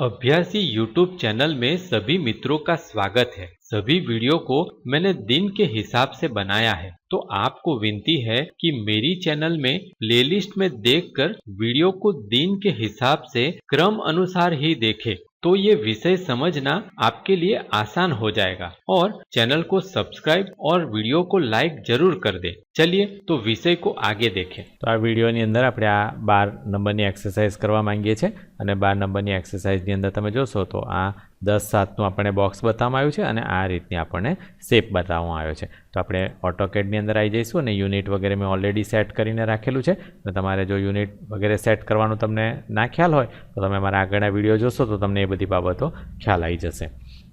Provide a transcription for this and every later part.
अभ्यासी YouTube channel में सभी मित्रों का स्वागत है। सभी वीडियो को मैंने दिन के हिसाब से बनाया है, तो आपको विनती है कि मेरी चैनल में प्लेलिस्ट में देखकर वीडियो को दिन के हिसाब से क्रम अनुसार ही देखें, तो ये विषय समझना आपके लिए आसान हो जाएगा। और चैनल को सब्सक्राइब और वीडियो को लाइक जरूर कर दे। चलिए तो विषय को आगे देखें। तो आ वीडियोनी अंदर આપણે આ 12 નંબરની એક્સરસાઇઝ કરવા માંગીએ છીએ અને 12 નંબરની એક્સરસાઇઝની અંદર તમે જોશો તો આ 10-7નું આપણને બોક્સ બતાવવામાં આવ્યું છે અને આ રીતની આપણને શેપ બતાવવામાં આવ્યો છે। તો આપણે ઓટોકેડની અંદર આવી જઈશું અને યુનિટ વગેરે મેં ઓલરેડી સેટ કરીને રાખેલું છે અને તમારે જો યુનિટ વગેરે સેટ કરવાનું તમને ના ખ્યાલ હોય તો તમે મારા આગળના વિડીયો જોશો તો તમને એ બધી બાબતો ખ્યાલ આવી જશે।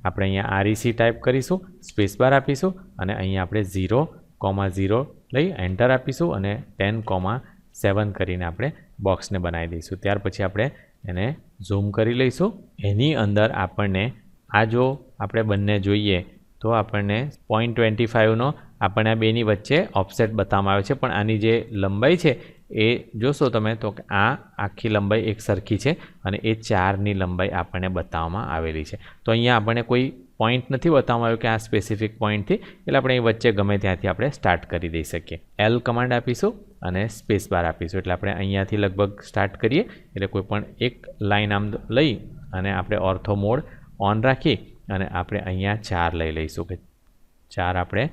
આપણે અહીંયા REC ટાઈપ કરીશું, સ્પેસ બાર આપીશું અને અહીંયા આપણે 0,0 લઈ એન્ટર આપીશું અને 10,7 કરીને આપણે બોક્સને બનાવી દઈશું। ત્યાર પછી આપણે એને ઝૂમ કરી લઈશું। એની અંદર આપણને આ જો આપણે બંને જોઈએ તો આપણને 0.25નો આપણને આ બેની વચ્ચે ઓફસેટ બતાવવામાં આવ્યો છે, પણ આની જે લંબાઈ છે એ જોશો તમે તો આ આખી લંબાઈ એક સરખી છે અને એ 4ની લંબાઈ આપણને બતાવવામાં આવેલી છે। તો અહીંયા આપણને કોઈ પોઈન્ટ નથી બતાવવામાં આવ્યું કે આ સ્પેસિફિક પોઈન્ટથી, એટલે આપણે એ વચ્ચે ગમે ત્યાંથી આપણે સ્ટાર્ટ કરી દઈ શકીએ। એલ કમાન્ડ આપીશું અને સ્પેસ બાર આપીશું એટલે આપણે અહીંયાથી લગભગ સ્ટાર્ટ કરીએ, એટલે કોઈ પણ એક લાઈન આમ લઈ અને આપણે ઓર્થો મોડ ઓન રાખી અને આપણે અહીંયા 4 લઈ લઈશું કે 4 આપણે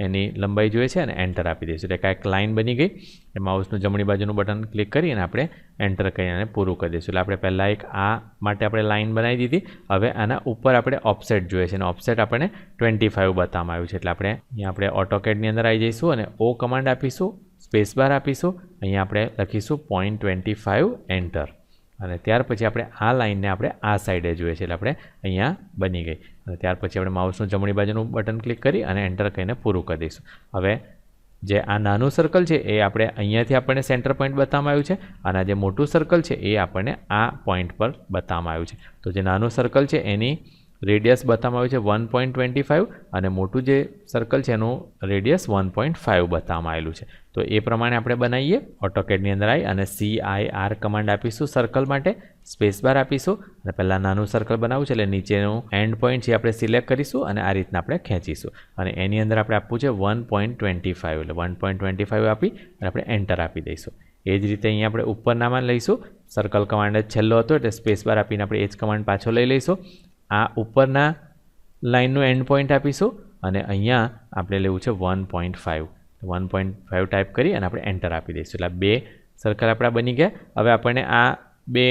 એની લંબાઈ જોઈએ છે અને એન્ટર આપી દઈશું એટલે કાંઈક લાઈન બની ગઈ। એ માઉસનું જમણી બાજુનું બટન ક્લિક કરી અને આપણે એન્ટર કરીને પૂરું કરી દઈશું। એટલે આપણે પહેલાં એક આ માટે આપણે લાઈન બનાવી દીધી, હવે આના ઉપર આપણે ઓફસેટ જોઈએ છે અને ઓફસેટ આપણને 25 બતાવવામાં આવ્યું છે એટલે આપણે અહીંયા આપણે ઓટોકેડની અંદર આવી જઈશું અને ઓ કમાન્ડ આપીશું, સ્પેસ બાર આપીશું, અહીંયા આપણે લખીશું 0.25 એન્ટર અને ત્યાર પછી આપણે આ લાઈનને આપણે આ સાઈડે જોઈએ છે એટલે આપણે અહીંયા બની ગઈ અને ત્યાર પછી આપણે માઉસનું જમણી બાજુનું બટન ક્લિક કરી અને એન્ટર કરીને પૂરું કરી દઈશું। હવે જે આ નાનું સર્કલ છે એ આપણે અહીંયાથી આપણને સેન્ટર પોઈન્ટ બતાવવામાં આવ્યું છે અને આ જે મોટું સર્કલ છે એ આપણને આ પોઈન્ટ પર બતાવવામાં આવ્યું છે। તો જે નાનું સર્કલ છે એની રેડિયસ બતાવવામાં આવ્યું છે 1.25 અને મોટું જે સર્કલ છે એનું રેડિયસ 1.5 બતાવવામાં આવેલું છે। તો એ પ્રમાણે આપણે બનાવીએ। ઓટોકેડની અંદર આવી અને CIR કમાન્ડ આપીશું સર્કલ માટે, સ્પેસ બાર આપીશું અને પહેલાં નાનું સર્કલ બનાવવું છે એટલે નીચેનું એન્ડ પોઈન્ટ છે આપણે સિલેક્ટ કરીશું અને આ રીતના આપણે ખેંચીશું અને એની અંદર આપણે આપવું છે 1.25 એટલે 1.25 આપી અને આપણે એન્ટર આપી દઈશું। એ જ રીતે અહીંયા આપણે ઉપરનામાં લઈશું, સર્કલ કમાન્ડ જ છેલ્લો હતો એટલે સ્પેસ બાર આપીને આપણે એ જ કમાન્ડ પાછો લઈ લઈશું। આ ઉપરના લાઇનનું એન્ડ પોઈન્ટ આપીશું અને અહીંયા આપણે લેવું છે 1.5 ટાઈપ કરી અને આપણે એન્ટર આપી દઈશું એટલે બે સર્કલ આપણા બની ગયા। હવે આપણને આ બે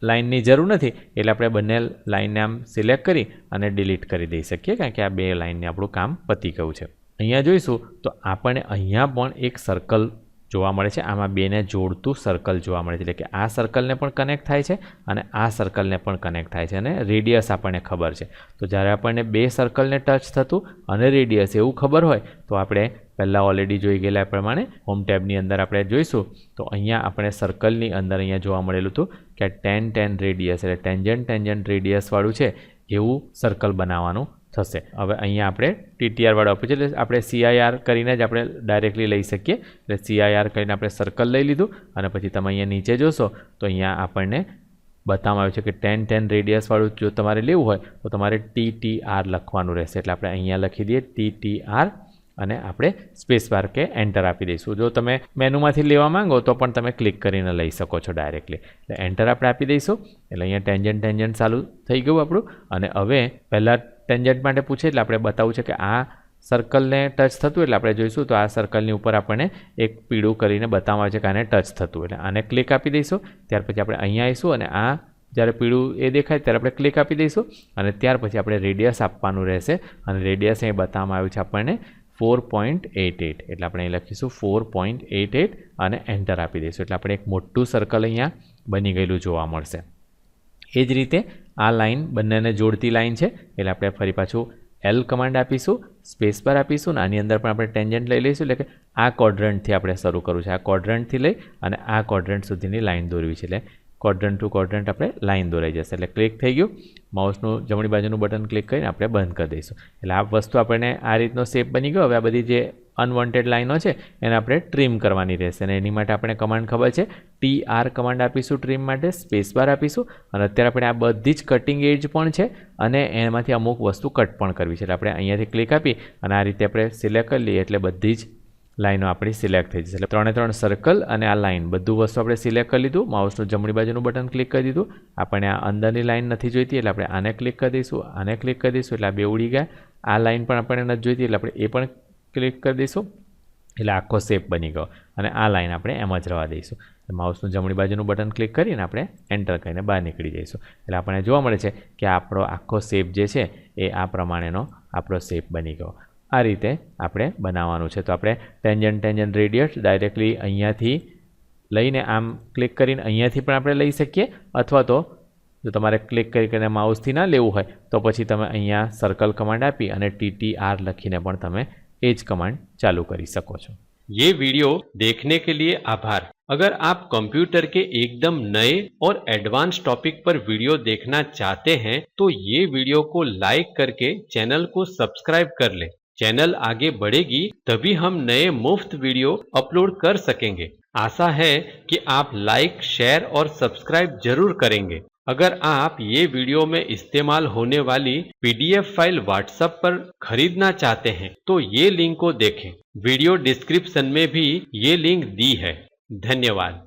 લાઇનની જરૂર નથી એટલે આપણે બંને લાઇનને આમ સિલેક્ટ કરી અને ડિલીટ કરી દઈ શકીએ, કારણ કે આ બે લાઇનને આપણું કામ પતી ગયું છે। અહીંયા જોઈશું તો આપણને અહીંયા પણ એક સર્કલ જોવા મળે છે, આમાં બેને જોડતું સર્કલ જોવા મળે છે એટલે કે આ સર્કલને પણ કનેક્ટ થાય છે અને આ સર્કલને પણ કનેક્ટ થાય છે અને રેડિયસ આપણને ખબર છે। તો જ્યારે આપણને બે સર્કલને ટચ થતું અને રેડિયસ એવું ખબર હોય તો આપણે પહેલાં ઓલરેડી જોઈ ગયેલા પ્રમાણે હોમ ટેબની અંદર આપણે જોઈશું તો અહીંયા આપણે સર્કલની અંદર અહીંયા જોવા મળેલું હતું કે 10 રેડિયસ એટલે ટેન્જન્ટ રેડિયસવાળું છે એવું સર્કલ બનાવવાનું થશે। હવે અહીંયા આપણે TTR વાળું આપ્યું છે એટલે આપણે CIR કરીને જ આપણે ડાયરેક્ટલી લઈ શકીએ એટલે CIR કરીને આપણે સર્કલ લઈ લીધું અને પછી તમે અહીંયા નીચે જોશો તો અહીંયા આપણને બતાવવામાં આવ્યું છે કે 10 રેડિયસવાળું જો તમારે લેવું હોય તો તમારે TTR લખવાનું રહેશે એટલે આપણે અહીંયા લખી દઈએ TTR અને આપણે સ્પેસ બાર કે એન્ટર આપી દઈશું। જો તમે મેનુમાંથી લેવા માંગો તો પણ તમે ક્લિક કરીને લઈ શકો છો ડાયરેક્ટલી, એટલે એન્ટર આપણે આપી દઈશું એટલે અહીંયા ટેન્જન્ટ ચાલુ થઈ ગયું આપણું અને હવે પહેલાં ટેન્જન્ટ માટે પૂછે એટલે આપણે બતાવવું છે કે આ સર્કલને ટચ થતું એટલે આપણે જોઈશું તો આ સર્કલની ઉપર આપણને એક પીળું કરીને બતાવવામાં આવે છે કે આને ટચ થતું એટલે આને ક્લિક આપી દઈશું। ત્યાર પછી આપણે અહીંયા આવીશું અને આ જ્યારે પીળું એ દેખાય ત્યારે આપણે ક્લિક આપી દઈશું અને ત્યાર પછી આપણે રેડિયસ આપવાનું રહેશે અને રેડિયસ અહીં બતાવવામાં આવ્યું છે આપણને 4.88 એટલે આપણે અહીં લખીશું 4.88 અને એન્ટર આપી દઈશું એટલે આપણે એક મોટું સર્કલ અહીંયા બની ગયેલું જોવા મળશે। એ જ રીતે આ લાઈન બંનેને જોડતી લાઈન છે એટલે આપણે ફરી પાછું એલ કમાન્ડ આપીશું, સ્પેસ બાર આપીશું અને આની અંદર પણ આપણે ટેન્જન્ટ લઈ લઈશું એટલે કે આ ક્વોડ્રન્ટથી આપણે શરૂ કરવું છે, આ ક્વોડ્રન્ટથી લઈ અને આ ક્વોડ્રન્ટ સુધીની લાઈન દોરવી છે એટલે ક્વોડ્રન્ટ ટુ ક્વોડ્રન્ટ આપણે લાઈન દોરાઈ જશે એટલે ક્લિક થઈ ગયું। માઉસનું જમણી બાજુનું બટન ક્લિક કરીને આપણે બંધ કરી દઈશું એટલે આ વસ્તુ આપણને આ રીતનો શેપ બની ગયો। હવે આ બધી જે અનવોન્ટેડ લાઈનો છે એને આપણે ટ્રીમ કરવાની રહેશે અને એની માટે આપણે કમાન્ડ ખબર છે TR કમાન્ડ આપીશું ટ્રીમ માટે, સ્પેસ બાર આપીશું અને અત્યારે આપણે આ બધી જ કટિંગ એજ પણ છે અને એમાંથી અમુક વસ્તુ કટ પણ કરવી છે એટલે આપણે અહીંયાથી ક્લિક આપી અને આ રીતે આપણે સિલેક્ટ કરી લઈએ એટલે બધી જ લાઈનો આપણી સિલેક્ટ થઈ જશે. એટલે 3 સર્કલ અને આ લાઈન બધું વસ્તુ આપણે સિલેક્ટ કરી લીધું. માઉસનું જમણી બાજુનું બટન ક્લિક કરી દીધું. આપણને આ અંદરની લાઈન નથી જોઈતી એટલે આપણે આને ક્લિક કરી દઈશું, આને ક્લિક કરી દઈશું એટલે આ બે ઉડી ગયા. આ લાઈન પણ આપણને નથી જોઈતી એટલે આપણે એ પણ ક્લિક કરી દઈશું એટલે આખો શેપ બની ગયો અને આ લાઈન આપણે એમ જ રહેવા દઈશું. માઉસનું જમણી બાજુનું બટન ક્લિક કરીને આપણે એન્ટર કરીને બહાર નીકળી જઈશું એટલે આપણને જોવા મળે છે કે આપણો આખો શેપ જે છે એ આ પ્રમાણેનો આપણો શેપ બની ગયો. આ રીતે આપણે બનાવવાનું છે. તો આપણે ટેન્જન્ટ રેડિયસ ડાયરેક્ટલી અહીંયાથી લઈને આમ ક્લિક કરીને અહીંયાથી પણ આપણે લઈ શકીએ અથવા તો જો તમારે ક્લિક કરીને માઉસથી ના લેવું હોય તો પછી તમે અહીંયા સર્કલ કમાન્ડ આપી અને TTR લખીને પણ તમે એ જ કमांड चालू कर सको છો. ये वीडियो देखने के लिए आभार. अगर आप कंप्यूटर के एकदम नए और एडवांस टॉपिक पर वीडियो देखना चाहते हैं तो ये वीडियो को लाइक करके चैनल को सब्सक्राइब कर लें. चैनल आगे बढ़ेगी तभी हम नए मुफ्त वीडियो अपलोड कर सकेंगे. आशा है कि आप लाइक, शेयर और सब्सक्राइब जरूर करेंगे. अगर आप ये वीडियो में इस्तेमाल होने वाली PDF फाइल व्हाट्सएप पर खरीदना चाहते हैं तो ये लिंक को देखें. वीडियो डिस्क्रिप्शन में भी ये लिंक दी है. धन्यवाद.